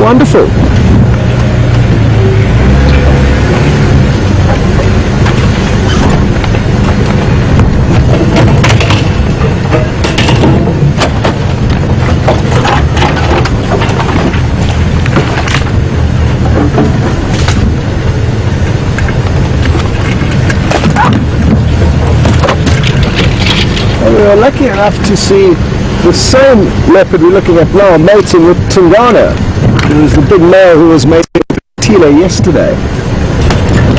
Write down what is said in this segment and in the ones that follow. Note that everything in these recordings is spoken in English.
wonderful. We were lucky enough to see the same leopard we're looking at now mating with Tingana. It was the big male who was mating with Tila yesterday.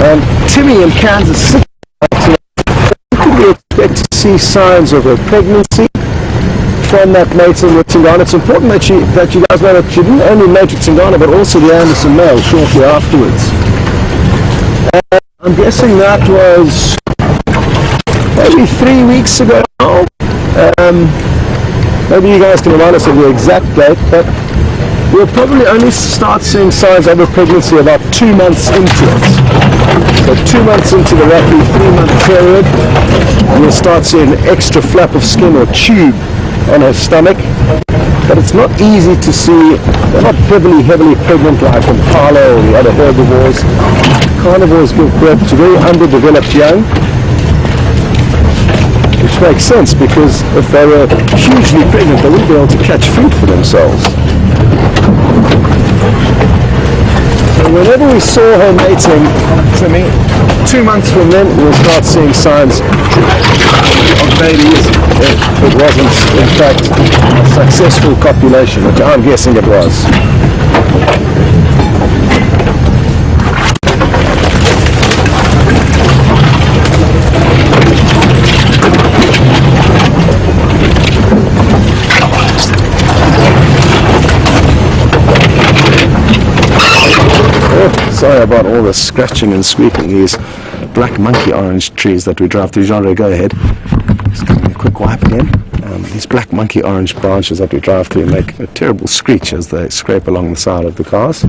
And Timmy in Kansas City, could we expect to see signs of a pregnancy from that mating with Tingana? It's important that you guys know that she didn't only mate with Tingana but also the Anderson male shortly afterwards. And I'm guessing that was maybe 3 weeks ago now. Maybe you guys can remind us of the exact date, but we'll probably only start seeing signs of a pregnancy about 2 months into it. So 2 months into the roughly 3-month period, we'll start seeing an extra flap of skin or tube on her stomach. But it's not easy to see. They're not heavily pregnant like impala or the other herbivores. Carnivores give birth to very underdeveloped young, which makes sense because if they were hugely pregnant they wouldn't be able to catch food for themselves. So whenever we saw her mating, to me, 2 months from then we'll start seeing signs of babies if it wasn't in fact a successful copulation, which I'm guessing it was. Sorry about all the scratching and squeaking. These black monkey orange trees that we drive through. Genre, go ahead. Just give me a quick wipe again. These black monkey orange branches that we drive through make a terrible screech as they scrape along the side of the cars.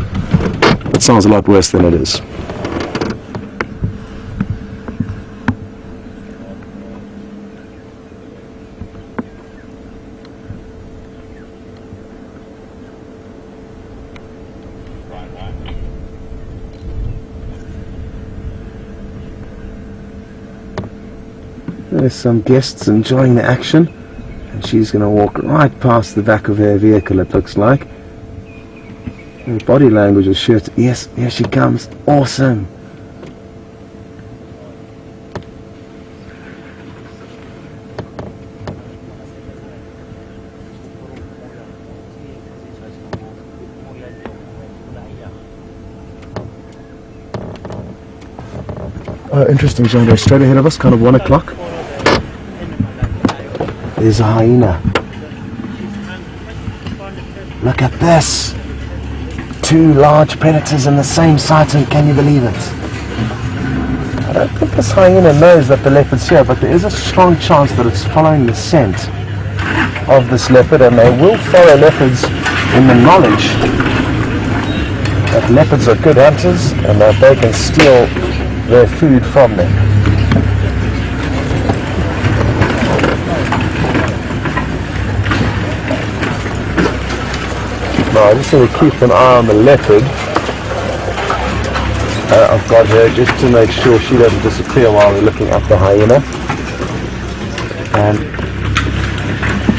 It sounds a lot worse than it is. There's some guests enjoying the action, and she's going to walk right past the back of her vehicle, it looks like. Her body language is sure to, yes, here she comes, awesome. Interesting, John. Straight ahead of us, kind of 1 o'clock. There's a hyena. Look at this. 2 large predators in the same site, and can you believe it? I don't think this hyena knows that the leopard's here, but there is a strong chance that it's following the scent of this leopard, and they will follow leopards in the knowledge that leopards are good hunters and that they can steal their food from them. Now I just want to keep an eye on the leopard. I've got her just to make sure she doesn't disappear while we're looking at the hyena. And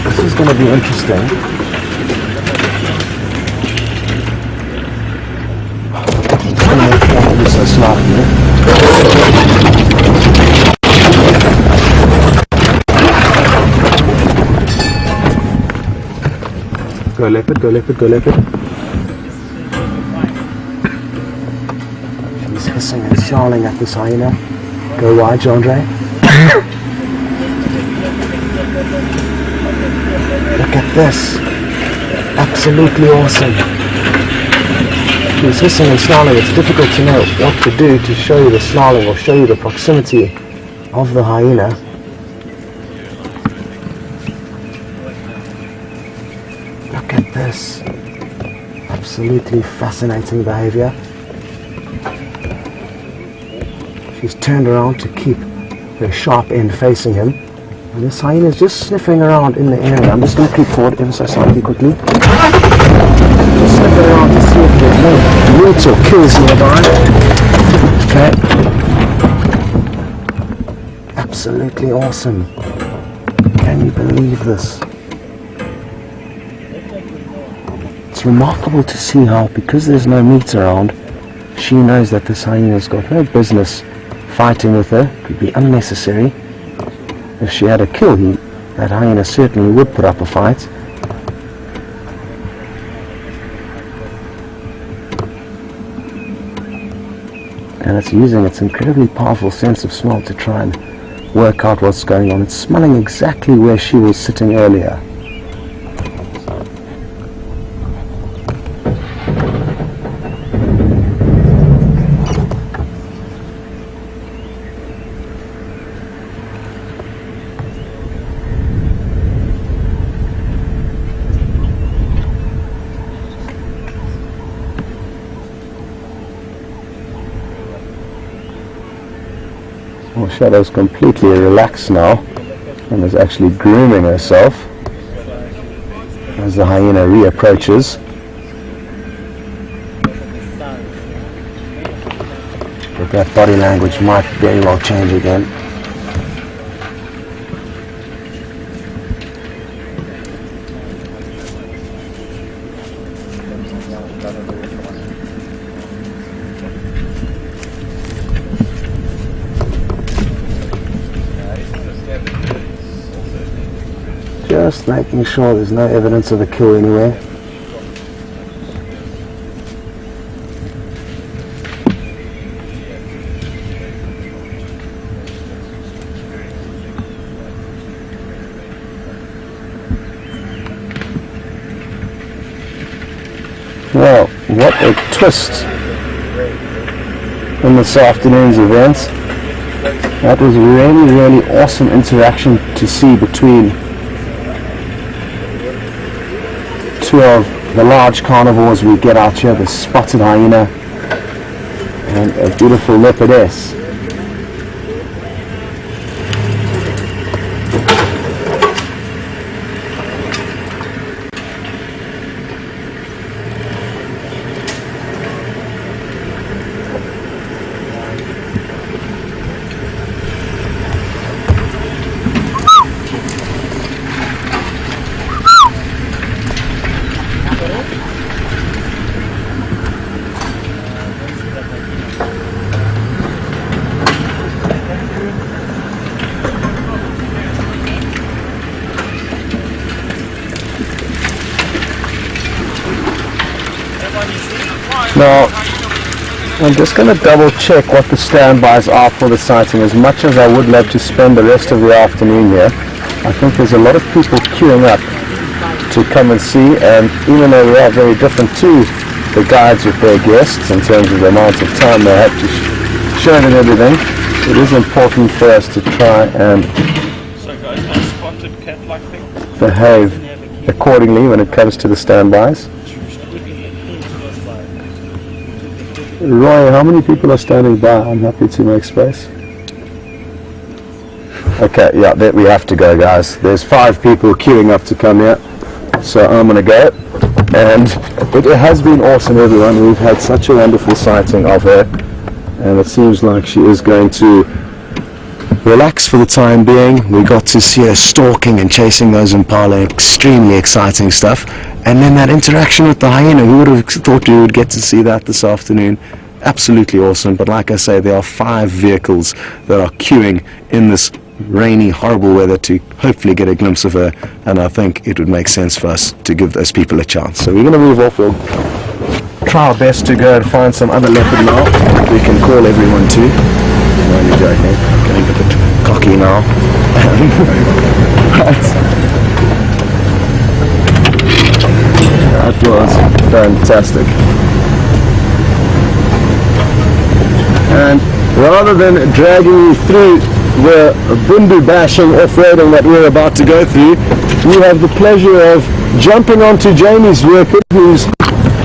this is going to be interesting. So slightly. Go leopard, go leopard, go leopard. He's hissing and snarling at this hyena. Go wide, Andre. Look at this. Absolutely awesome. He's hissing and snarling. It's difficult to know what to do to show you the snarling or show you the proximity of the hyena. Look at this. Absolutely fascinating behavior. She's turned around to keep her sharp end facing him. And this hyena is just sniffing around in the area. I'm just going to creep forward ever so slightly quickly. Just sniffing go around to see if there's more roots or kills nearby. Okay. Absolutely awesome. Can you believe this? It's remarkable to see how, because there's no meat around, she knows that this hyena's got no business fighting with her. It would be unnecessary. If she had a kill, that hyena certainly would put up a fight. And it's using its incredibly powerful sense of smell to try and work out what's going on. It's smelling exactly where she was sitting earlier. Well, Shadow's completely relaxed now and is actually grooming herself as the hyena reapproaches. But that body language might very well change again. Just making sure there's no evidence of a kill anywhere. Well, what a twist in this afternoon's events. That was really, really awesome interaction to see between two of the large carnivores we get out here, the spotted hyena and a beautiful leopardess. Now, I'm just going to double check what the standbys are for the sighting. As much as I would love to spend the rest of the afternoon here, I think there's a lot of people queuing up to come and see, and even though we are very different to the guides with their guests in terms of the amount of time they have to show them everything, it is important for us to try and behave accordingly when it comes to the standbys. Roy, how many people are standing by? I'm happy to make space. Okay, yeah, there we have to go, guys. There's 5 people queuing up to come here, so I'm going to go. And it has been awesome, everyone. We've had such a wonderful sighting of her, and it seems like she is going to relax for the time being. We got to see her stalking and chasing those impala, extremely exciting stuff. And then that interaction with the hyena, who would have thought we would get to see that this afternoon? Absolutely awesome. But like I say, there are 5 vehicles that are queuing in this rainy, horrible weather to hopefully get a glimpse of her, and I think it would make sense for us to give those people a chance. So we're going to move off. We'll try our best to go and find some other leopard now we can call everyone to. No, you're joking. I'm getting a bit cocky now. Right. That was fantastic. And rather than dragging you through the bundu bashing off-roading that we're about to go through, we have the pleasure of jumping onto Jamie's vehicle, who's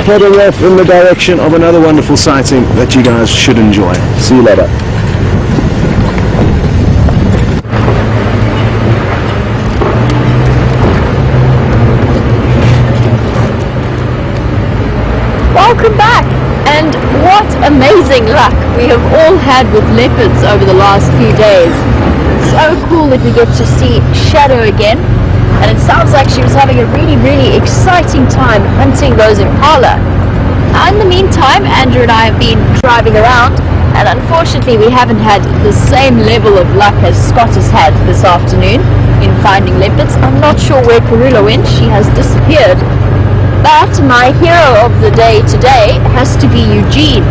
heading off in the direction of another wonderful sighting that you guys should enjoy. See you later. Welcome back, and what amazing luck we have all had with leopards over the last few days. So cool that we get to see Shadow again, and it sounds like she was having a really exciting time hunting those impala. In the meantime, Andrew and I have been driving around, and unfortunately we haven't had the same level of luck as Scott has had this afternoon in finding leopards. I'm not sure where Karula went, she has disappeared. But my hero of the day today has to be Eugene,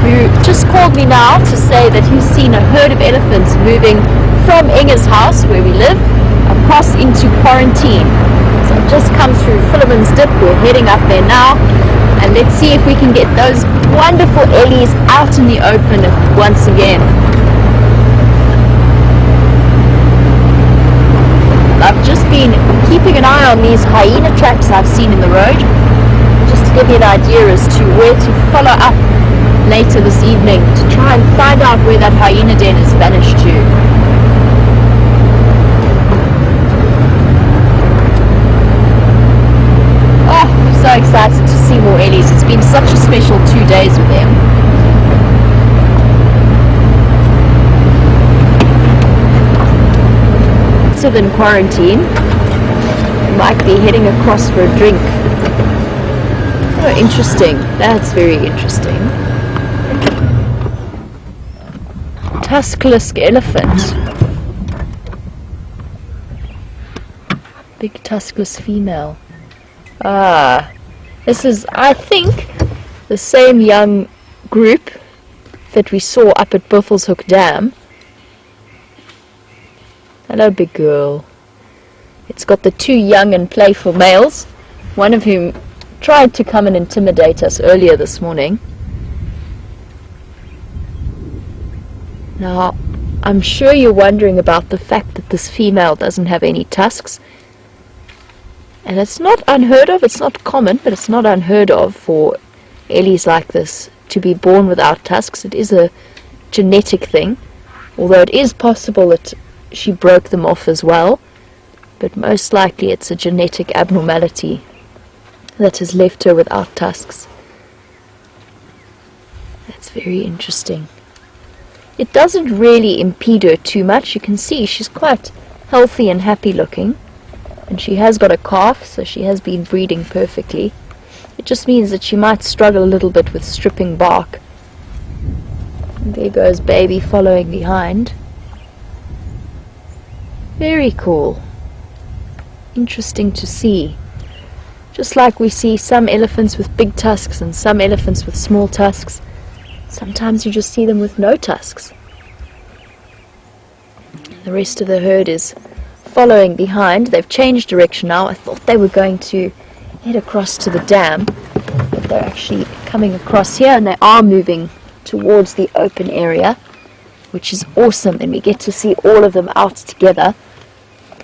who just called me now to say that he's seen a herd of elephants moving from Inge's house, where we live, across into quarantine. So I've just come through Philemon's Dip, we're heading up there now, and let's see if we can get those wonderful ellies out in the open once again. I've just been keeping an eye on these hyena tracks I've seen in the road, just to give you an idea as to where to follow up later this evening to try and find out where that hyena den has vanished to. Oh, so excited to see more ellies. It's been such a special 2 days with them. Than quarantine, might be heading across for a drink. Oh, interesting. That's very interesting. Tuskless elephant. Big tuskless female. This is, I think, the same young group that we saw up at Buffelshoek Dam. Hello, big girl. It's got the 2 young and playful males, one of whom tried to come and intimidate us earlier this morning. Now, I'm sure you're wondering about the fact that this female doesn't have any tusks. And it's not unheard of, it's not common, but it's not unheard of for ellies like this to be born without tusks. It is a genetic thing, although it is possible that she broke them off as well, but most likely it's a genetic abnormality that has left her without tusks. That's very interesting. It doesn't really impede her too much. You can see she's quite healthy and happy looking, and she has got a calf, so she has been breeding perfectly. It just means that she might struggle a little bit with stripping bark. And there goes baby following behind. Very cool. Interesting to see. Just like we see some elephants with big tusks and some elephants with small tusks, sometimes you just see them with no tusks. The rest of the herd is following behind. They've changed direction now. I thought they were going to head across to the dam, but they're actually coming across here, and they are moving towards the open area, which is awesome, and we get to see all of them out together.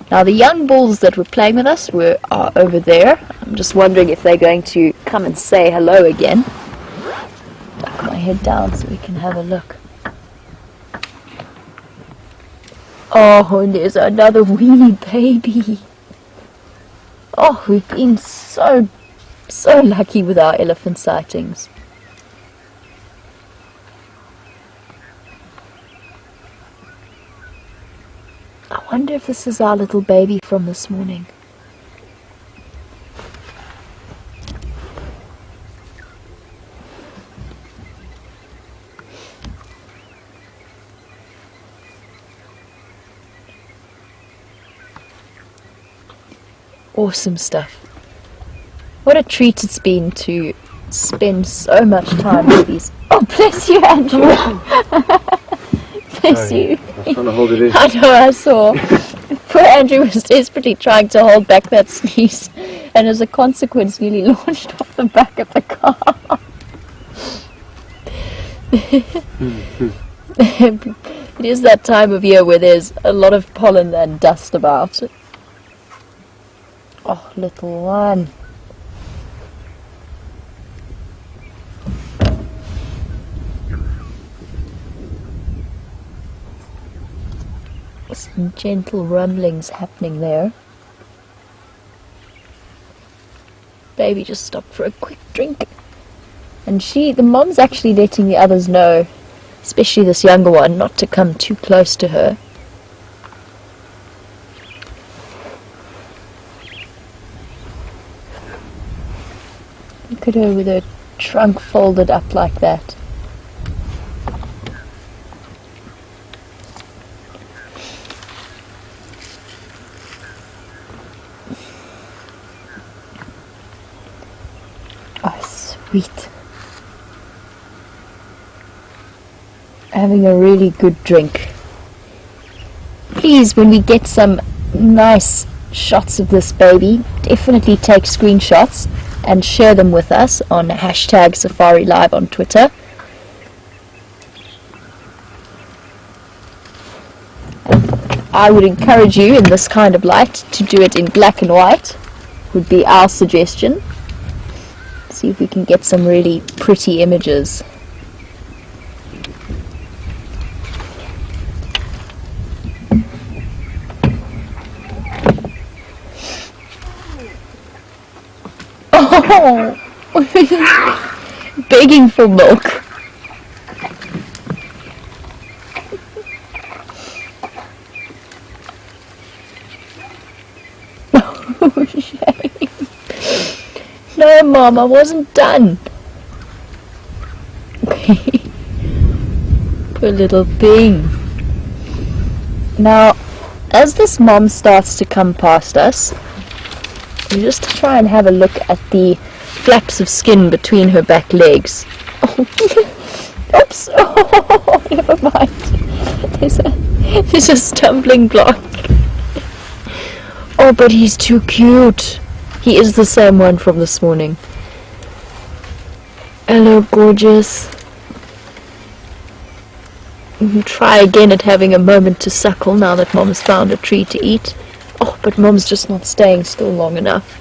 Now the young bulls that were playing with us are over there. I'm just wondering if they're going to come and say hello again. Duck my head down so we can have a look. Oh, and there's another weeny baby. Oh, we've been so lucky with our elephant sightings. I wonder if this is our little baby from this morning. Awesome stuff. What a treat it's been to spend so much time with these. Oh, bless you, Andrew. Bless you. I was trying to hold it in. I know, I saw. Poor Andrew was desperately trying to hold back that sneeze, and as a consequence nearly launched off the back of the car. It is that time of year where there's a lot of pollen and dust about. Oh, little one. Some gentle rumblings happening there. Baby just stopped for a quick drink. And the mom's actually letting the others know, especially this younger one, not to come too close to her. Look at her with her trunk folded up like that. Oh, sweet. Having a really good drink. Please, when we get some nice shots of this baby, definitely take screenshots and share them with us on hashtag Safari Live on Twitter. I would encourage you in this kind of light to do it in black and white, would be our suggestion. See if we can get some really pretty images. Oh, begging for milk. Oh, shame. No, Mom, I wasn't done. Poor little thing. Now, as this mom starts to come past us, we just try and have a look at the flaps of skin between her back legs. Oh. Oops! Oh, never mind. There's a stumbling block. Oh, but he's too cute. He is the same one from this morning. Hello, gorgeous. Try again at having a moment to suckle now that Mom's found a tree to eat. Oh, but Mom's just not staying still long enough.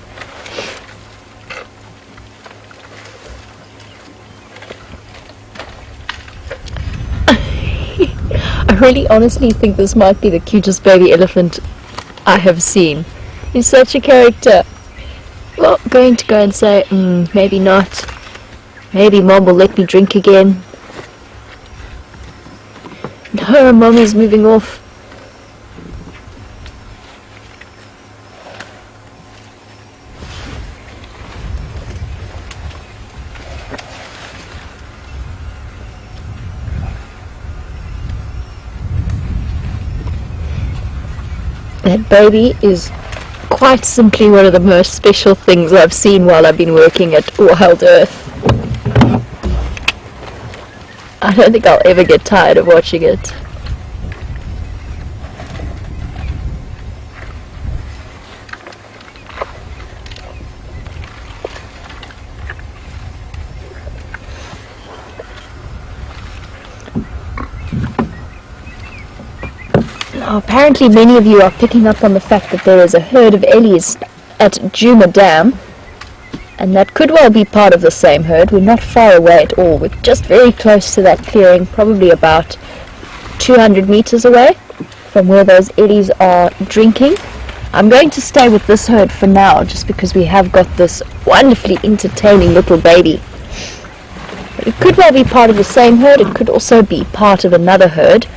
I really honestly think this might be the cutest baby elephant I have seen. He's such a character. Well, going to go and say, maybe not. Maybe Mom will let me drink again. No, Mommy's moving off. That baby is quite simply one of the most special things I've seen while I've been working at Wild Earth. I don't think I'll ever get tired of watching it. Now, apparently many of you are picking up on the fact that there is a herd of Ellies at Djuma Dam, and that could well be part of the same herd. We're not far away at all. We're just very close to that clearing, probably about 200 meters away from where those Ellies are drinking. I'm going to stay with this herd for now, just because we have got this wonderfully entertaining little baby. But it could well be part of the same herd. It could also be part of another herd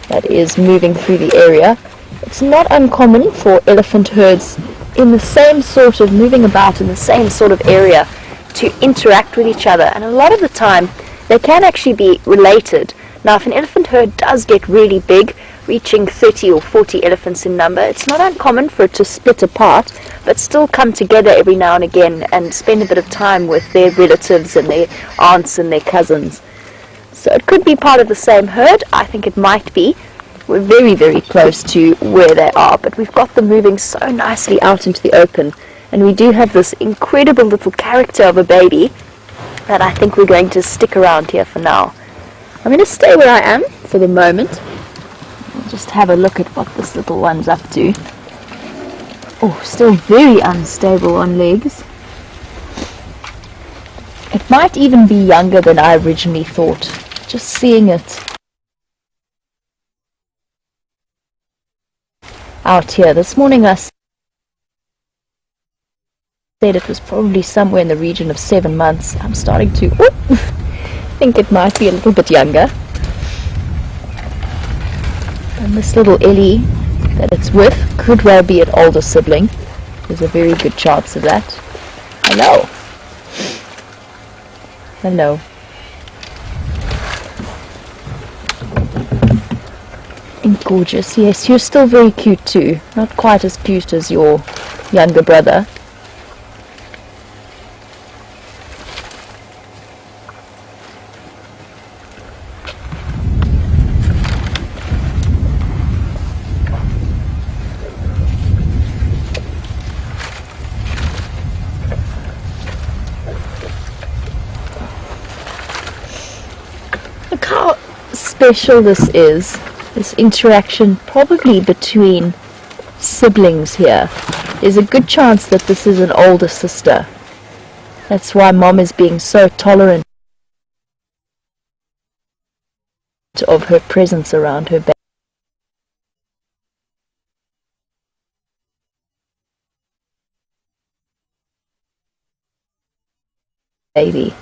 that is moving through the area. It's not uncommon for elephant herds in the same sort of moving about in the same sort of area to interact with each other, and a lot of the time they can actually be related. Now, if an elephant herd does get really big, reaching 30 or 40 elephants in number, it's not uncommon for it to split apart, but still come together every now and again and spend a bit of time with their relatives and their aunts and their cousins. So it could be part of the same herd. I think it might be. We're very, very close to where they are, but we've got them moving so nicely out into the open, and we do have this incredible little character of a baby that I think we're going to stick around here for now. I'm going to stay where I am for the moment. I'll just have a look at what this little one's up to. Oh, still very unstable on legs. It might even be younger than I originally thought. Just seeing it out here. This morning I said it was probably somewhere in the region of 7 months. I'm starting to think it might be a little bit younger. And this little Ellie that it's with could well be an older sibling. There's a very good chance of that. Hello. Hello. And gorgeous. Yes, you're still very cute too. Not quite as cute as your younger brother. Look how special this is, this interaction probably between siblings here. There's a good chance that this is an older sister. That's why Mom is being so tolerant of her presence around her baby.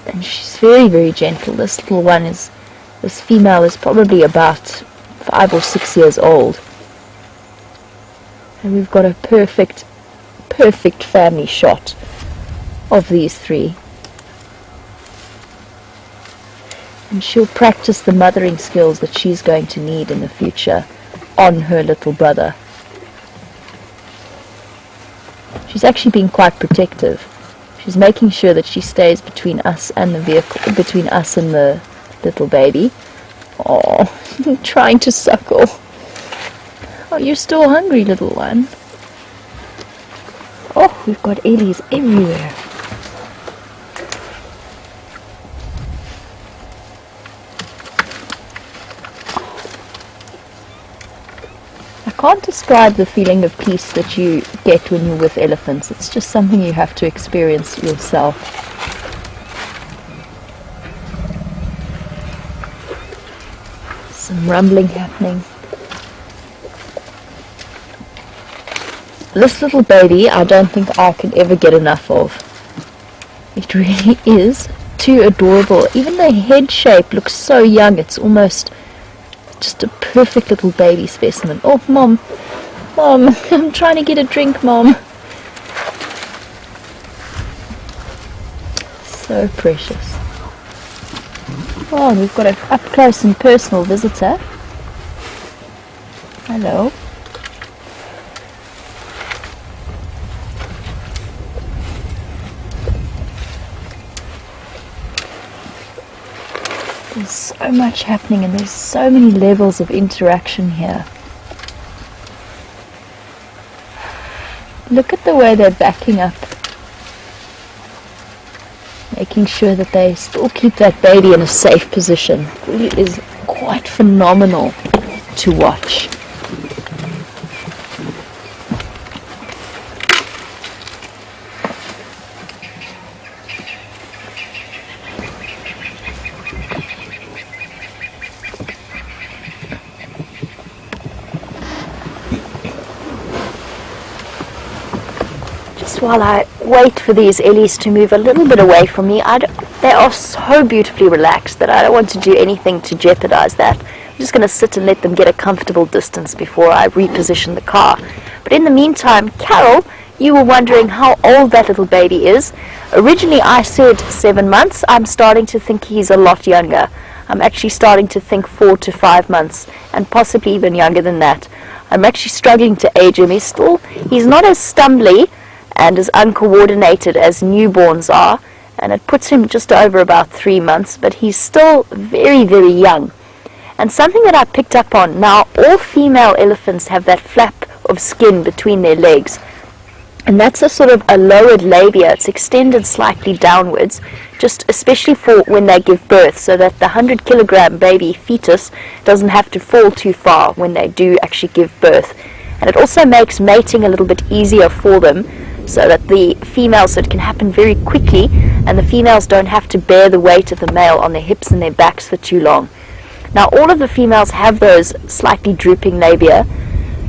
And she's very, very gentle. This little one is, this female is probably about 5 or 6 years old. And we've got a perfect family shot of these three. And she'll practice the mothering skills that she's going to need in the future on her little brother. She's actually being quite protective. She's making sure that she stays between us and the vehicle, between us and the little baby. Oh, trying to suckle. Oh, you're still hungry, little one. Oh, we've got Ellies everywhere. I can't describe the feeling of peace that you get when you're with elephants. It's just something you have to experience yourself. Some rumbling happening. This little baby, I don't think I can ever get enough of. It really is too adorable. Even the head shape looks so young. It's almost just a perfect little baby specimen. Oh, Mom, I'm trying to get a drink, Mom. So precious. Oh, we've got an up close and personal visitor. Hello. There's so much happening and there's so many levels of interaction here. Look at the way they're backing up, making sure that they still keep that baby in a safe position. It really is quite phenomenal to watch. While I wait for these Ellies to move a little bit away from me, they are so beautifully relaxed that I don't want to do anything to jeopardize that. I'm just going to sit and let them get a comfortable distance before I reposition the car. But in the meantime, Carol, you were wondering how old that little baby is. Originally I said 7 months. I'm starting to think he's a lot younger. I'm actually starting to think 4 to 5 months, and possibly even younger than that. I'm actually struggling to age him. He's not as stumbly and as uncoordinated as newborns are, and it puts him just over about 3 months, but he's still very, very young. And something that I picked up on, now all female elephants have that flap of skin between their legs, And that's a sort of a lowered labia. It's extended slightly downwards, just especially for when they give birth, so that the 100-kilogram baby fetus doesn't have to fall too far when they do actually give birth. And it also makes mating a little bit easier for them, so that the females, so it can happen very quickly, and the females don't have to bear the weight of the male on their hips and their backs for too long. Now, all of the females have those slightly drooping labia,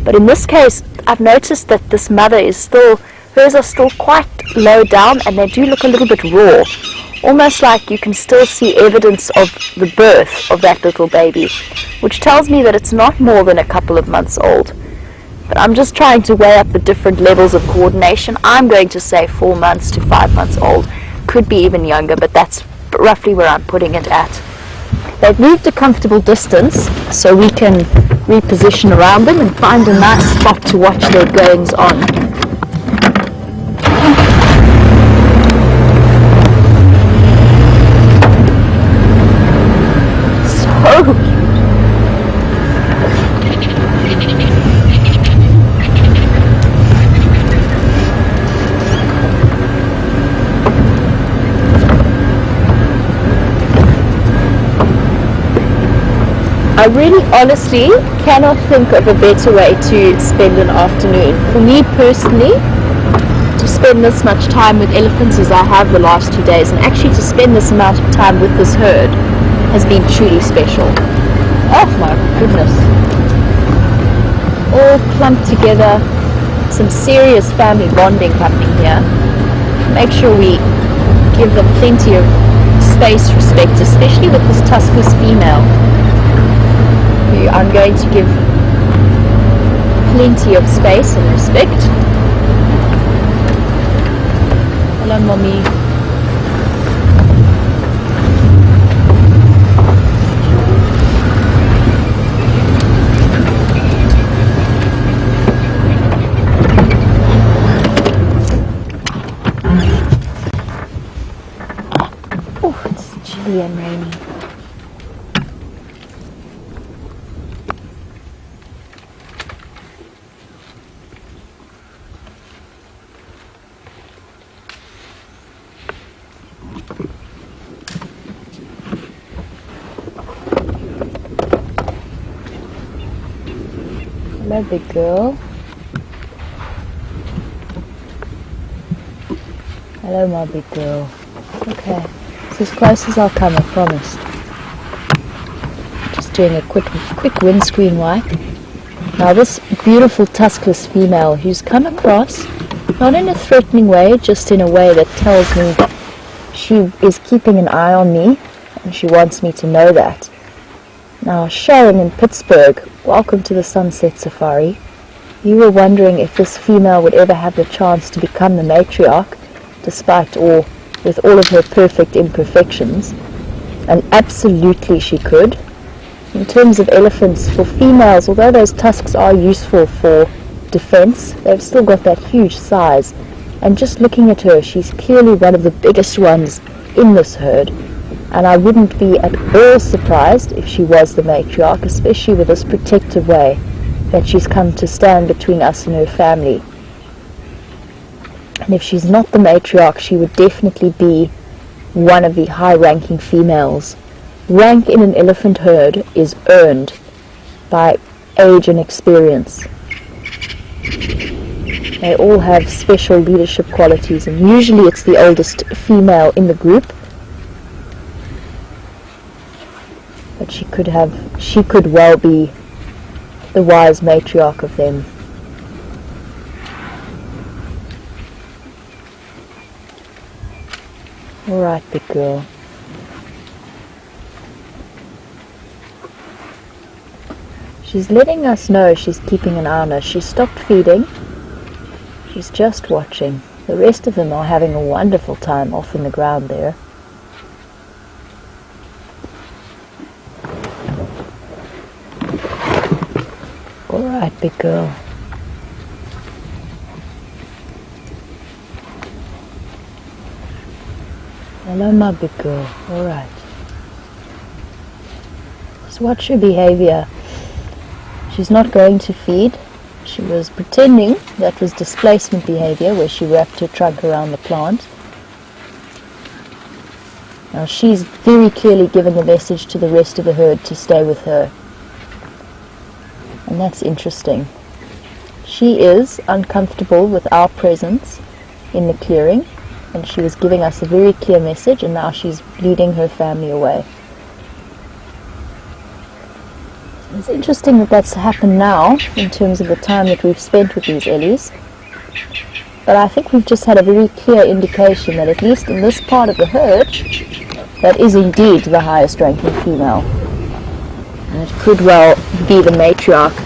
but in this case, I've noticed that this mother is still, hers are still quite low down, and they do look a little bit raw, almost like you can still see evidence of the birth of that little baby, which tells me that it's not more than a couple of months old. But I'm just trying to weigh up the different levels of coordination. I'm going to say 4 months to 5 months old, could be even younger, but that's roughly where I'm putting it at. They've moved a comfortable distance, so we can reposition around them and find a nice spot to watch their goings on. So cute. I really honestly cannot think of a better way to spend an afternoon. For me personally, to spend this much time with elephants as I have the last 2 days, and actually to spend this amount of time with this herd, has been truly special. Oh my goodness. All clumped together, some serious family bonding happening here. Make sure we give them plenty of space, respect, especially with this tuskless female, who I'm going to give plenty of space and respect. Hello, mommy. Oh, it's chilly and rainy. Hello, big girl. Hello, my big girl. Okay, it's as close as I'll come, I promise. Just doing a quick windscreen wipe. Now, this beautiful tuskless female who's come across, not in a threatening way, just in a way that tells me that she is keeping an eye on me, and she wants me to know that. Now, Sharon in Pittsburgh, welcome to the Sunset Safari. You were wondering if this female would ever have the chance to become the matriarch, despite or with all of her perfect imperfections. And absolutely she could. In terms of elephants, for females, although those tusks are useful for defense, they've still got that huge size. And just looking at her, she's clearly one of the biggest ones in this herd. And I wouldn't be at all surprised if she was the matriarch, especially with this protective way that she's come to stand between us and her family. And if she's not the matriarch, she would definitely be one of the high-ranking females. Rank in an elephant herd is earned by age and experience. They all have special leadership qualities, and usually it's the oldest female in the group. But she could well be the wise matriarch of them. Alright, big girl. She's letting us know she's keeping an eye on us. She stopped feeding. She's just watching. The rest of them are having a wonderful time off in the ground there. Alright, big girl. Hello, my big girl. Alright. Just watch her behavior. She's not going to feed. She was pretending that was displacement behavior, where she wrapped her trunk around the plant. Now she's very clearly given the message to the rest of the herd to stay with her. And that's interesting. She is uncomfortable with our presence in the clearing, and she was giving us a very clear message, and now she's leading her family away. It's interesting that that's happened now in terms of the time that we've spent with these Ellies, but I think we've just had a very clear indication that at least in this part of the herd, that is indeed the highest ranking female, and it could well be the matriarch.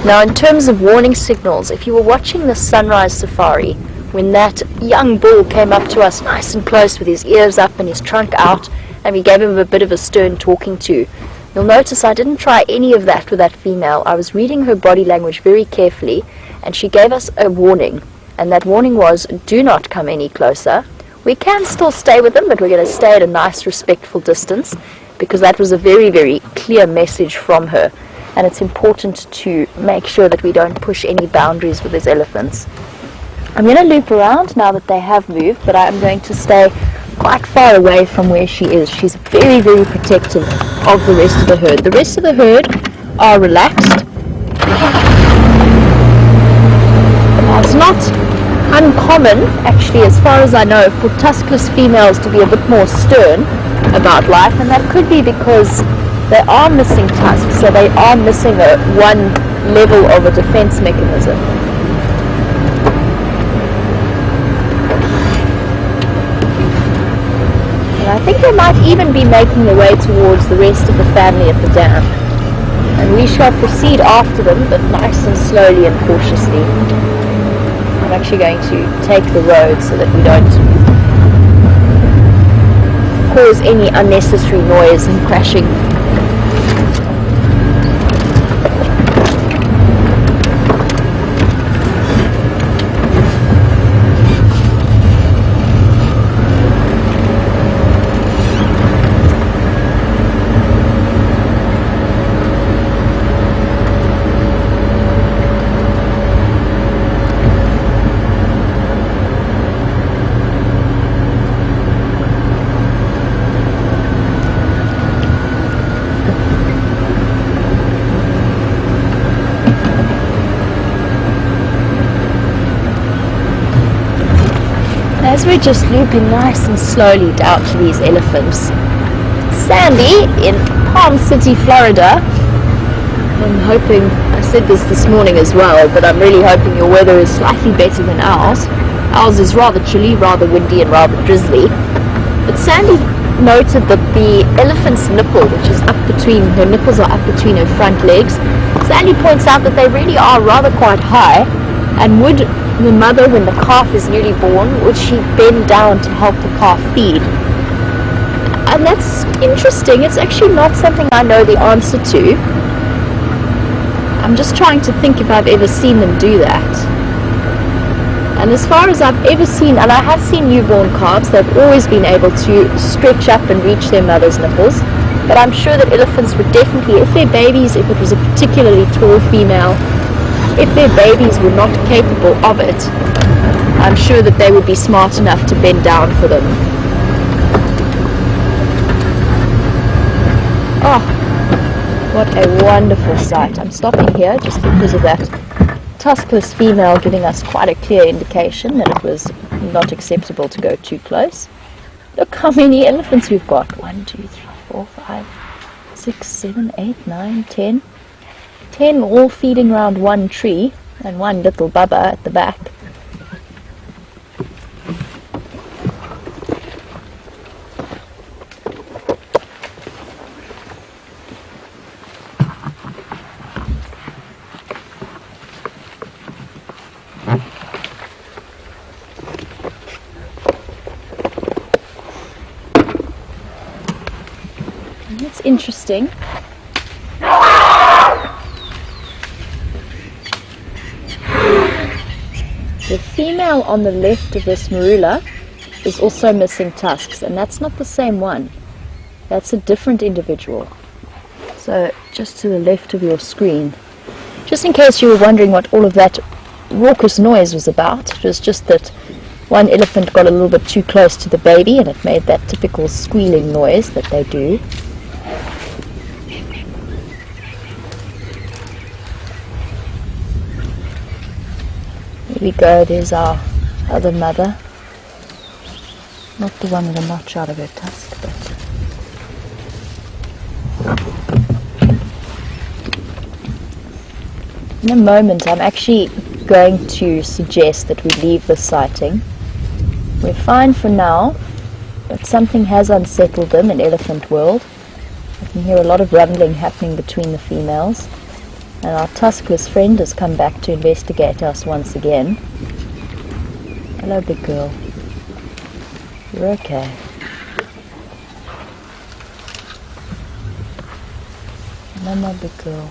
Now, in terms of warning signals, if you were watching the sunrise safari, when that young bull came up to us nice and close with his ears up and his trunk out, and we gave him a bit of a stern talking to, you'll notice I didn't try any of that with that female. I was reading her body language very carefully, and she gave us a warning, and that warning was, do not come any closer. We can still stay with them, but we're going to stay at a nice respectful distance, because that was a very, very clear message from her. And it's important to make sure that we don't push any boundaries with these elephants. I'm going to loop around now that they have moved, but I'm going to stay quite far away from where she is. She's very, very protective of the rest of the herd. The rest of the herd are relaxed. Now, it's not uncommon, actually, as far as I know, for tuskless females to be a bit more stern about life, and that could be because they are missing tusks, so they are missing one level of a defense mechanism. And I think they might even be making their way towards the rest of the family at the dam. And we shall proceed after them, but nice and slowly and cautiously. I'm actually going to take the road so that we don't cause any unnecessary noise and crashing. As we're just looping nice and slowly down to these elephants, Sandy in Palm City, Florida, I'm hoping, I said this morning as well, but I'm really hoping your weather is slightly better than ours. Ours is rather chilly, rather windy and rather drizzly. But Sandy noted that the elephant's nipple, which is up between, her nipples are up between her front legs, Sandy points out that they really are rather quite high, and would the mother, when the calf is newly born, would she bend down to help the calf feed? And that's interesting. It's actually not something I know the answer to. I'm just trying to think if I've ever seen them do that. And as far as I've ever seen, and I have seen newborn calves, they've always been able to stretch up and reach their mother's nipples. But I'm sure that elephants would definitely, if their babies, if it was a particularly tall female, if their babies were not capable of it, I'm sure that they would be smart enough to bend down for them. Oh, what a wonderful sight. I'm stopping here just because of that tuskless female giving us quite a clear indication that it was not acceptable to go too close. Look how many elephants we've got. 1, 2, 3, 4, 5, 6, 7, 8, 9, 10. 10 all feeding around one tree, and one little bubba at the back. And it's interesting. The female on the left of this marula is also missing tusks, and that's not the same one. That's a different individual. So just to the left of your screen, Just in case you were wondering what all of that raucous noise was about, it was just that one elephant got a little bit too close to the baby and it made that typical squealing noise that they do. Here we go, there's our other mother. Not the one with a notch out of her tusk, but in a moment I'm actually going to suggest that we leave the sighting. We're fine for now, but something has unsettled them in Elephant World. I can hear a lot of rumbling happening between the females, and our tuskless friend has come back to investigate us once again. Hello, big girl. You're okay. No, my big girl.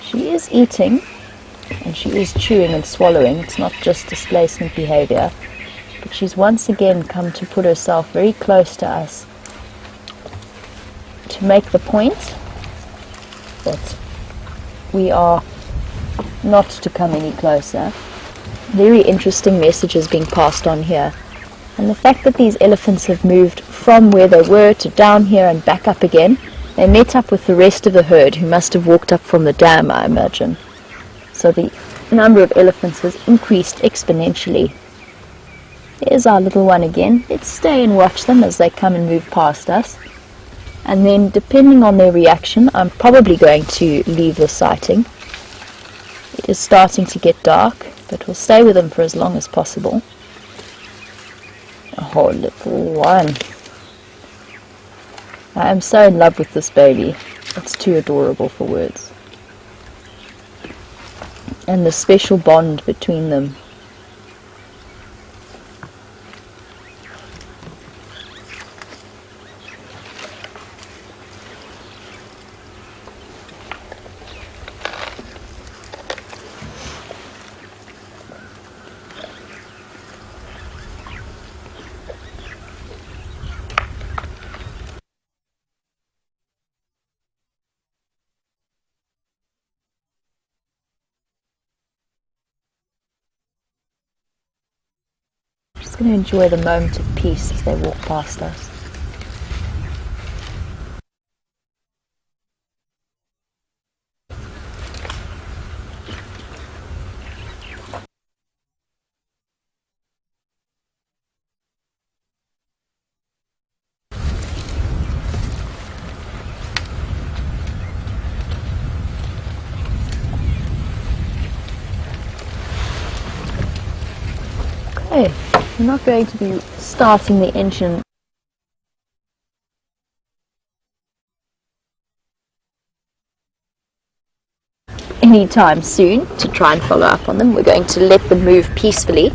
She is eating, and she is chewing and swallowing. It's not just displacement behavior, but she's once again come to put herself very close to us to make the point that we are not to come any closer. Very interesting messages being passed on here, and the fact that these elephants have moved from where they were to down here and back up again. They met up with the rest of the herd, who must have walked up from the dam, I imagine. So the number of elephants has increased exponentially. There's our little one again. Let's stay and watch them as they come and move past us. And then, depending on their reaction, I'm probably going to leave the sighting. It is starting to get dark, but we'll stay with them for as long as possible. Oh, little one. I am so in love with this baby. It's too adorable for words. And the special bond between them. Just going to enjoy the moment of peace as they walk past us. Okay. We're not going to be starting the engine anytime soon to try and follow up on them. We're going to let them move peacefully.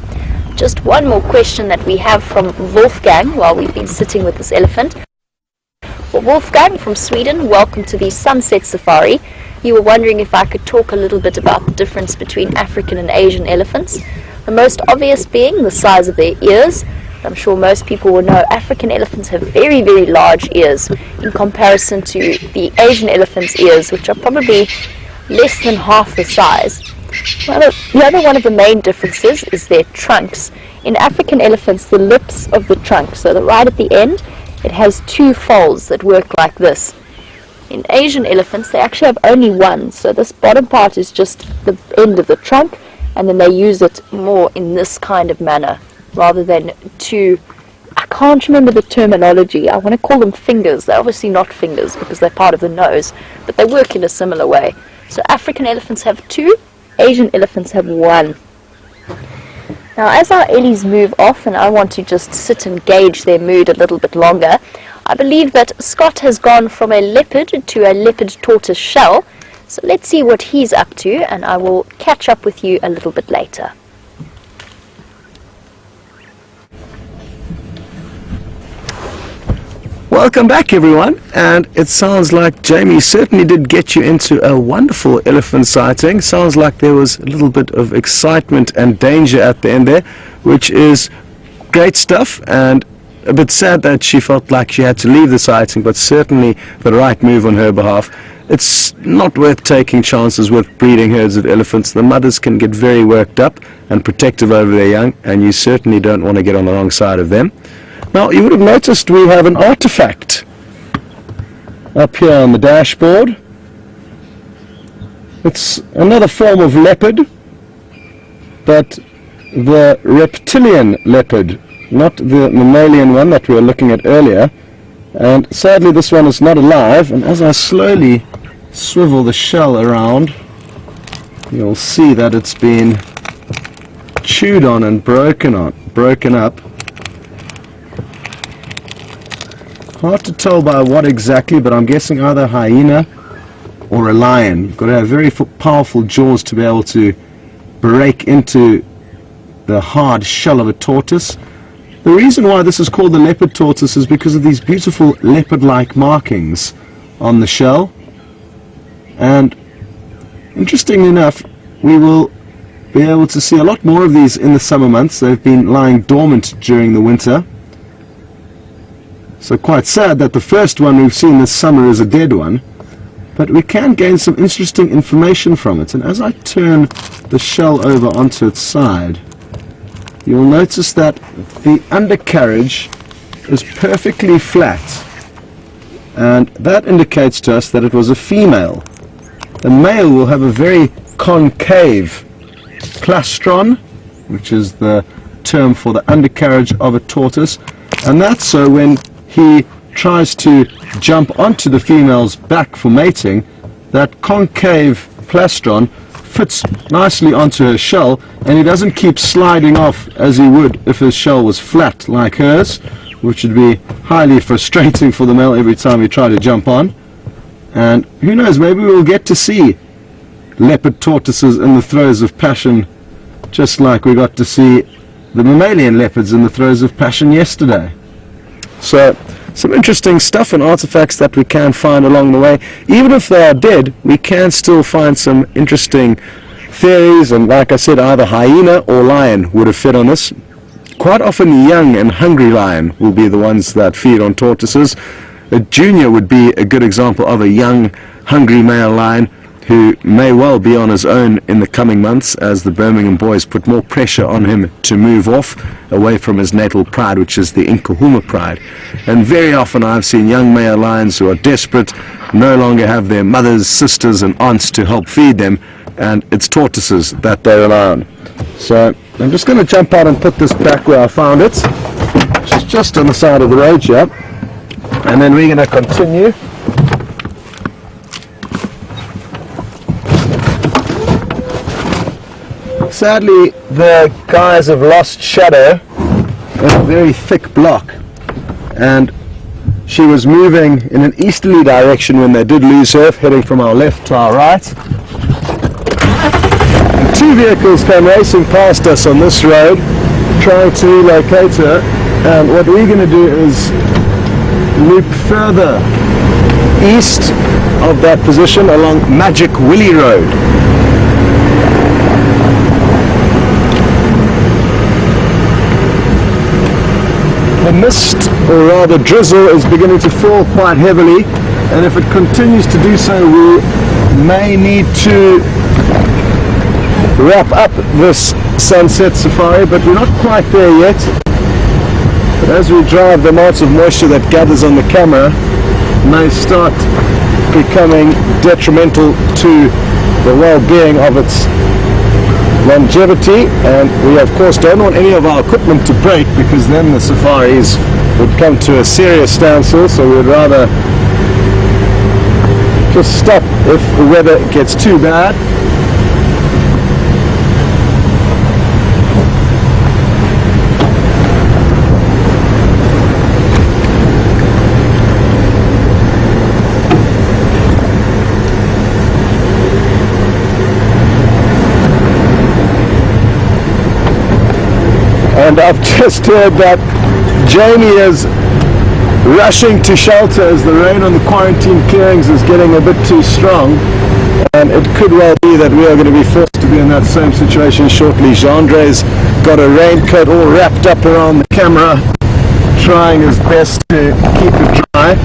Just one more question that we have from Wolfgang while we've been sitting with this elephant. Well, Wolfgang from Sweden, welcome to the Sunset Safari. You were wondering if I could talk a little bit about the difference between African and Asian elephants. The most obvious being the size of their ears. I'm sure most people will know African elephants have very, very large ears in comparison to the Asian elephant's ears, which are probably less than half the size. Well, the other one of the main differences is their trunks. In African elephants, the lips of the trunk, so right at the end, it has two folds that work like this. In Asian elephants, they actually have only one, so this bottom part is just the end of the trunk, and then they use it more in this kind of manner, rather than two, I can't remember the terminology, I want to call them fingers. They're obviously not fingers because they're part of the nose, but they work in a similar way. So African elephants have two, Asian elephants have one. Now as our Ellies move off and I want to just sit and gauge their mood a little bit longer, I believe that Scott has gone from a leopard to a leopard tortoise shell. So let's see what he's up to, and I will catch up with you a little bit later. Welcome back, everyone, and it sounds like Jamie certainly did get you into a wonderful elephant sighting. Sounds like there was a little bit of excitement and danger at the end there, which is great stuff, and a bit sad that she felt like she had to leave the sighting, but certainly the right move on her behalf. It's not worth taking chances with breeding herds of elephants. The mothers can get very worked up and protective over their young, and you certainly don't want to get on the wrong side of them. Now, you would have noticed we have an artifact up here on the dashboard. It's another form of leopard, but the reptilian leopard, not the mammalian one that we were looking at earlier. And sadly this one is not alive, and as I slowly swivel the shell around, you'll see that it's been chewed on and broken up. Hard to tell by what exactly, but I'm guessing either a hyena or a lion. You've got to have very powerful jaws to be able to break into the hard shell of a tortoise. The reason why this is called the leopard tortoise is because of these beautiful leopard-like markings on the shell. And interestingly enough, we will be able to see a lot more of these in the summer months. They've been lying dormant during the winter. So quite sad that the first one we've seen this summer is a dead one, but we can gain some interesting information from it. And as I turn the shell over onto its side, you'll notice that the undercarriage is perfectly flat, and that indicates to us that it was a female. The male will have a very concave plastron, which is the term for the undercarriage of a tortoise, and that's so when he tries to jump onto the female's back for mating, that concave plastron fits nicely onto her shell, and he doesn't keep sliding off as he would if his shell was flat like hers, which would be highly frustrating for the male every time he tried to jump on. And who knows, maybe we'll get to see leopard tortoises in the throes of passion, just like we got to see the mammalian leopards in the throes of passion yesterday. So some interesting stuff and artifacts that we can find along the way. Even if they are dead, we can still find some interesting theories, and like I said, either hyena or lion would have fed on this. Quite often the young and hungry lion will be the ones that feed on tortoises. A junior would be a good example of a young, hungry male lion who may well be on his own in the coming months as the Birmingham boys put more pressure on him to move off away from his natal pride, which is the Inkahuma pride. And very often I've seen young male lions who are desperate, no longer have their mothers, sisters and aunts to help feed them, and it's tortoises that they rely on. So I'm just going to jump out and put this back where I found it, which is just on the side of the road here, and then we're going to continue. Sadly, the guys have lost Shadow in a very thick block, and she was moving in an easterly direction when they did lose her, heading from our left to our right. And two vehicles came racing past us on this road, trying to relocate her, and what we're going to do is loop further east of that position along Magic Willie Road. The mist, or rather drizzle, is beginning to fall quite heavily, and if it continues to do so, we may need to wrap up this sunset safari, but we're not quite there yet. But as we drive, the amount of moisture that gathers on the camera may start becoming detrimental to the well-being of its longevity, and we of course don't want any of our equipment to break, because then the safaris would come to a serious standstill. So we'd rather just stop if the weather gets too bad. And I've just heard that Jamie has rushing to shelter as the rain on the quarantine clearings is getting a bit too strong, and it could well be that we are going to be forced to be in that same situation shortly. Gendre's got a raincoat all wrapped up around the camera, trying his best to keep it dry.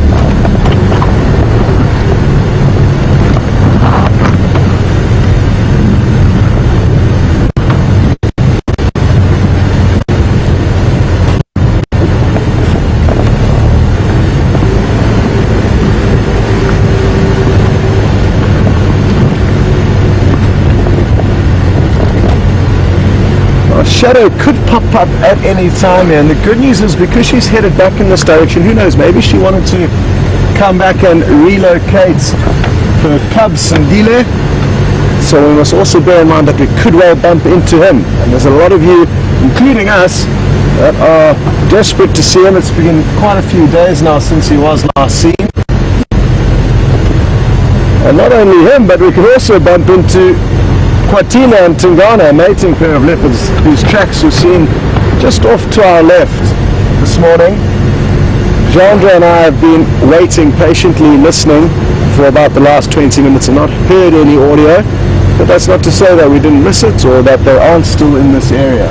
Shadow could pop up at any time here, and the good news is because she's headed back in this direction, who knows, maybe she wanted to come back and relocate her cubs and Dile. So we must also bear in mind that we could well bump into him, and there's a lot of you, including us, that are desperate to see him. It's been quite a few days now since he was last seen, and not only him, but we could also bump into Kwatila and Tingana, a mating pair of leopards whose tracks were seen just off to our left this morning. Jandra and I have been waiting patiently, listening for about the last 20 minutes and not heard any audio, but that's not to say that we didn't miss it or that they aren't still in this area.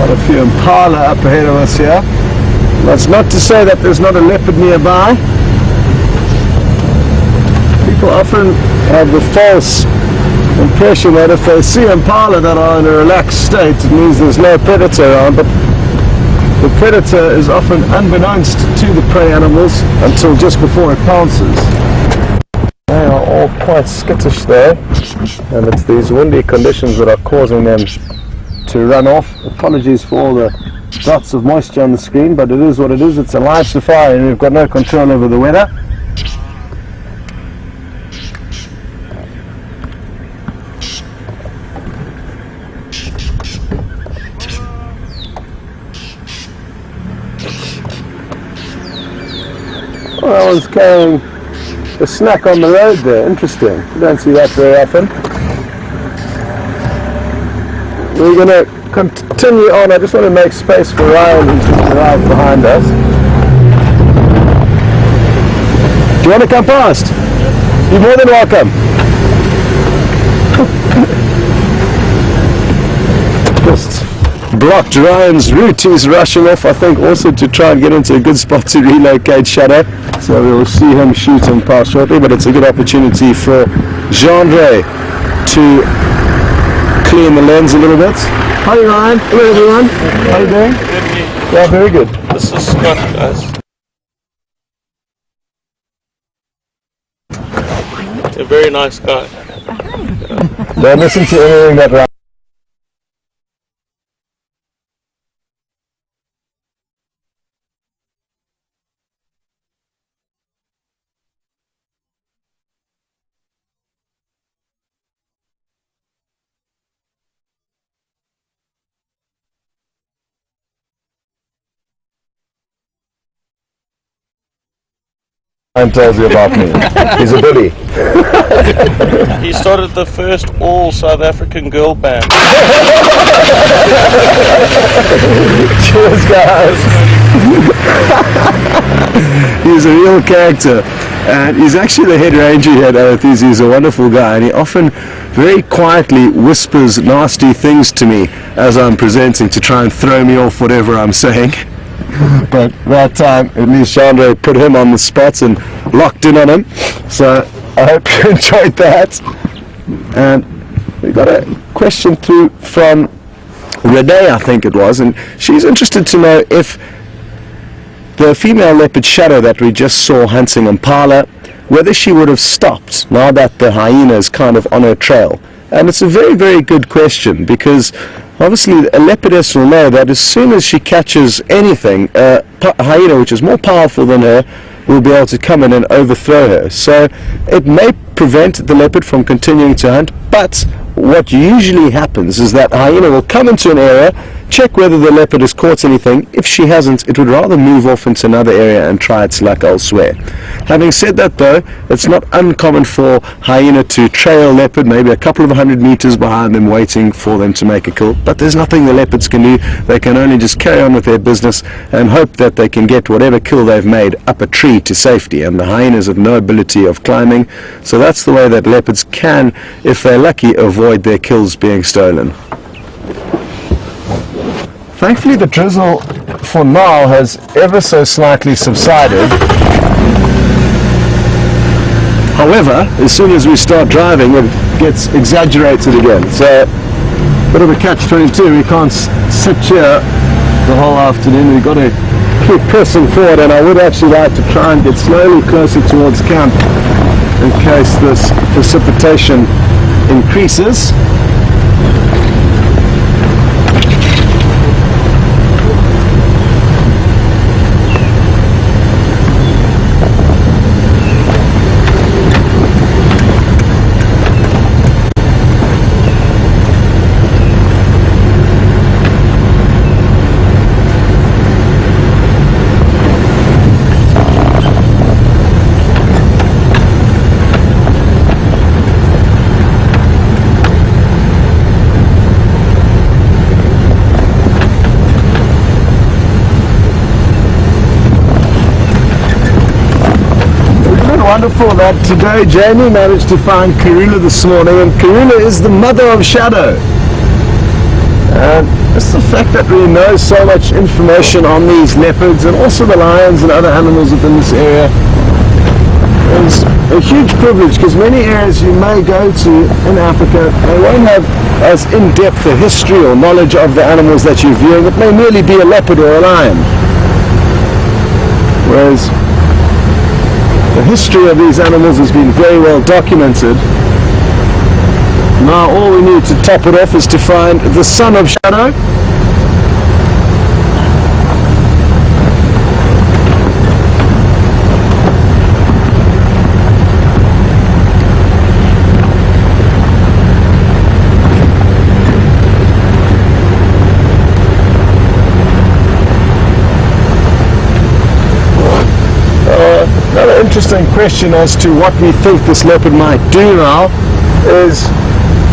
A few impala up ahead of us here. That's not to say that there's not a leopard nearby. People often have the false impression that if they see impala that are in a relaxed state, it means there's no predator around, but the predator is often unbeknownst to the prey animals until just before it pounces. They are all quite skittish though, and it's these windy conditions that are causing them to run off. Apologies for all the dots of moisture on the screen, but it is what it is. It's a live safari and we've got no control over the weather. Oh, that one's carrying a snack on the road there. Interesting. You don't see that very often. We're going to continue on. I just want to make space for Ryan, who's just arrived behind us. Do you want to come past? You're more than welcome. Just blocked Ryan's route. He's rushing off, I think, also to try and get into a good spot to relocate Shadow. So we'll see him shooting past shortly, but it's a good opportunity for Jandre to clean the lens a little bit. Hi Ryan, hello everyone. How are you doing? Good. Yeah, very good. This is Scott, guys. A very nice guy. Don't listen to anything that Ryan. Tells you about me. He's a bully. He started the first all South African girl band. Cheers, guys. He's a real character, and he's actually the head ranger here at WildEarthTV. He's a wonderful guy, and he often very quietly whispers nasty things to me as I'm presenting to try and throw me off whatever I'm saying. But that time, at least Chandra put him on the spot and locked in on him. So I hope you enjoyed that. And we got a question through from Renee, I think it was, and she's interested to know if the female leopard Shadow that we just saw hunting impala, whether she would have stopped now that the hyena is kind of on her trail. And it's a very, very good question, because obviously a leopardess will know that as soon as she catches anything, a hyena which is more powerful than her will be able to come in and overthrow her. So it may prevent the leopard from continuing to hunt, but what usually happens is that a hyena will come into an area, check whether the leopard has caught anything. If she hasn't, it would rather move off into another area and try its luck elsewhere. Having said that though, it's not uncommon for hyena to trail leopard maybe a couple of 100 meters behind them, waiting for them to make a kill, but there's nothing the leopards can do. They can only just carry on with their business and hope that they can get whatever kill they've made up a tree to safety, and the hyenas have no ability of climbing, so that's the way that leopards can, if they're lucky, avoid their kills being stolen. Thankfully the drizzle for now has ever so slightly subsided. However, as soon as we start driving it gets exaggerated again. So, bit of a catch-22, we can't sit here the whole afternoon, we've got to keep pressing forward, and I would actually like to try and get slowly closer towards camp in case this precipitation increases. Wonderful that today Jamie managed to find Karula this morning, and Karula is the mother of Shadow. And just the fact that we know so much information on these leopards and also the lions and other animals within this area is a huge privilege, because many areas you may go to in Africa, they won't have as in-depth a history or knowledge of the animals that you're viewing. It may merely be a leopard or a lion. Whereas the history of these animals has been very well documented. Now all we need to top it off is to find the son of Shadow. Another interesting question as to what we think this leopard might do now is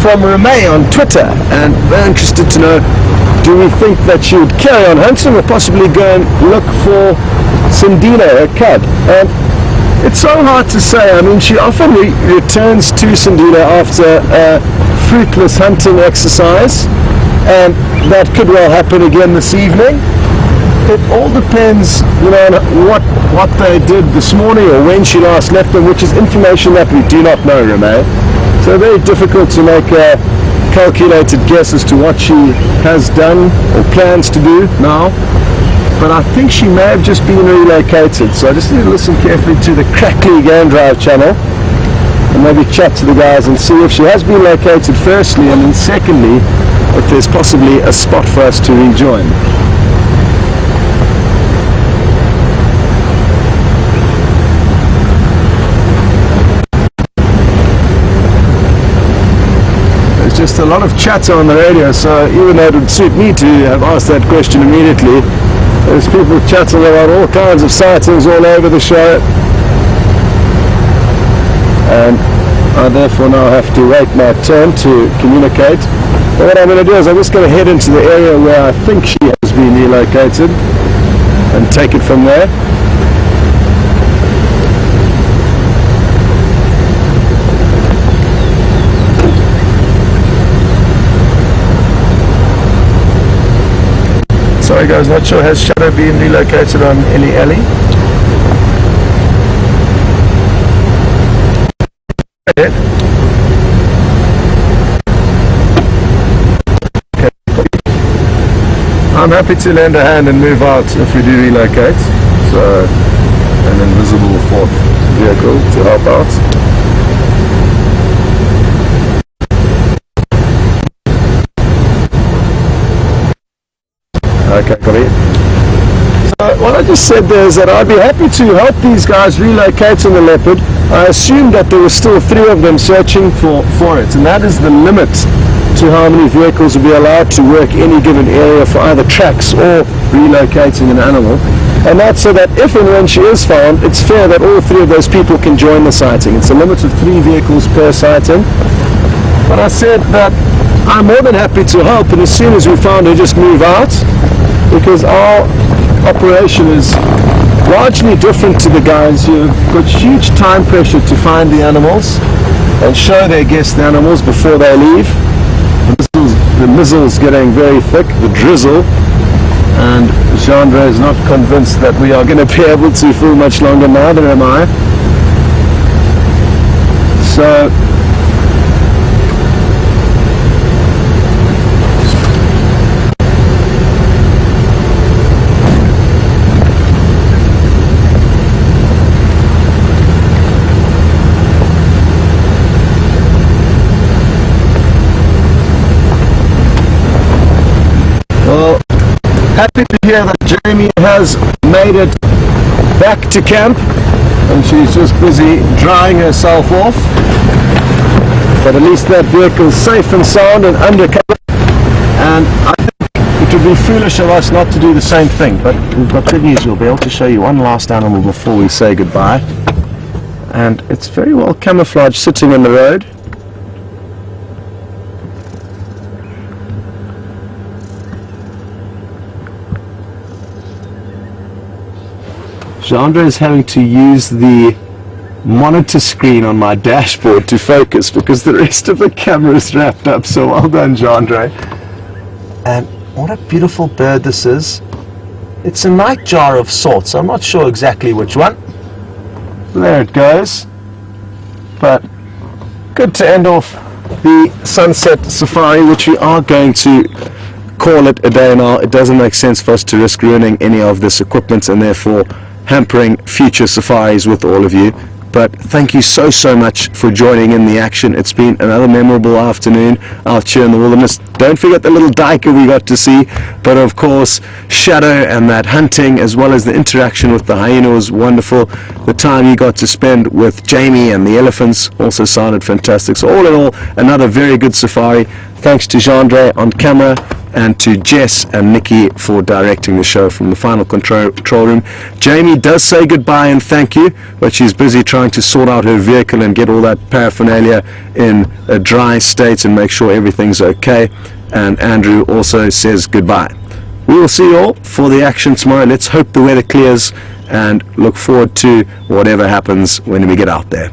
from Remay on Twitter, and we're interested to know, do we think that she would carry on hunting or possibly go and look for Sindina, a cub? And it's so hard to say. I mean, she often returns to Sindina after a fruitless hunting exercise, and that could well happen again this evening. It all depends, you know, on what they did this morning or when she last left them, which is information that we do not know, Remay. So very difficult to make a calculated guess as to what she has done or plans to do now. But I think she may have just been relocated. So I just need to listen carefully to the Crackly Game Drive channel and maybe chat to the guys and see if she has been located firstly, and then secondly, if there's possibly a spot for us to rejoin. Just a lot of chatter on the radio, so even though it would suit me to have asked that question immediately, there's people chatting about all kinds of sightings all over the show, and I therefore now have to wait my turn to communicate. But what I'm going to do is I'm just going to head into the area where I think she has been relocated and take it from there. Sorry guys, not sure, has Shadow been relocated on Ellie Alley? Okay. I'm happy to lend a hand and move out if we do relocate. So, an invisible fourth vehicle to help out. Okay, copy. So what I just said there is that I'd be happy to help these guys relocate on the leopard. I assumed that there were still 3 of them searching for it, and that is the limit to how many vehicles will be allowed to work any given area for either tracks or relocating an animal. And that's so that if and when she is found, it's fair that all 3 of those people can join the sighting. It's a limit of 3 vehicles per sighting. But I said that I'm more than happy to help, and as soon as we found her, just move out, because our operation is largely different to the guys who've got huge time pressure to find the animals and show their guest animals before they leave. The mizzle's getting very thick, the drizzle, and Chandra is not convinced that we are going to be able to for much longer, neither am I. So happy to hear that Jamie has made it back to camp, and she's just busy drying herself off. But at least that vehicle's safe and sound and undercover, and I think it would be foolish of us not to do the same thing. But we've got good news. We'll be able to show you one last animal before we say goodbye, and it's very well camouflaged sitting in the road. Chandra is having to use the monitor screen on my dashboard to focus because the rest of the camera is wrapped up, so well done, Chandra. And what a beautiful bird this is. It's a nightjar of sorts. I'm not sure exactly which one. There it goes. But good to end off the sunset safari, which we are going to call it a day now. It doesn't make sense for us to risk ruining any of this equipment and therefore hampering future safaris with all of you. But thank you so much for joining in the action. It's been another memorable afternoon out here in the wilderness. Don't forget the little duiker we got to see, but of course Shadow and that hunting as well as the interaction with the hyena was wonderful. The time you got to spend with Jamie and the elephants also sounded fantastic. So all in all, another very good safari. Thanks to Chandra on camera and to Jess and Nikki for directing the show from the final control room. Jamie does say goodbye and thank you, but she's busy trying to sort out her vehicle and get all that paraphernalia in a dry state and make sure everything's okay. And Andrew also says goodbye. We will see you all for the action tomorrow. Let's hope the weather clears and look forward to whatever happens when we get out there.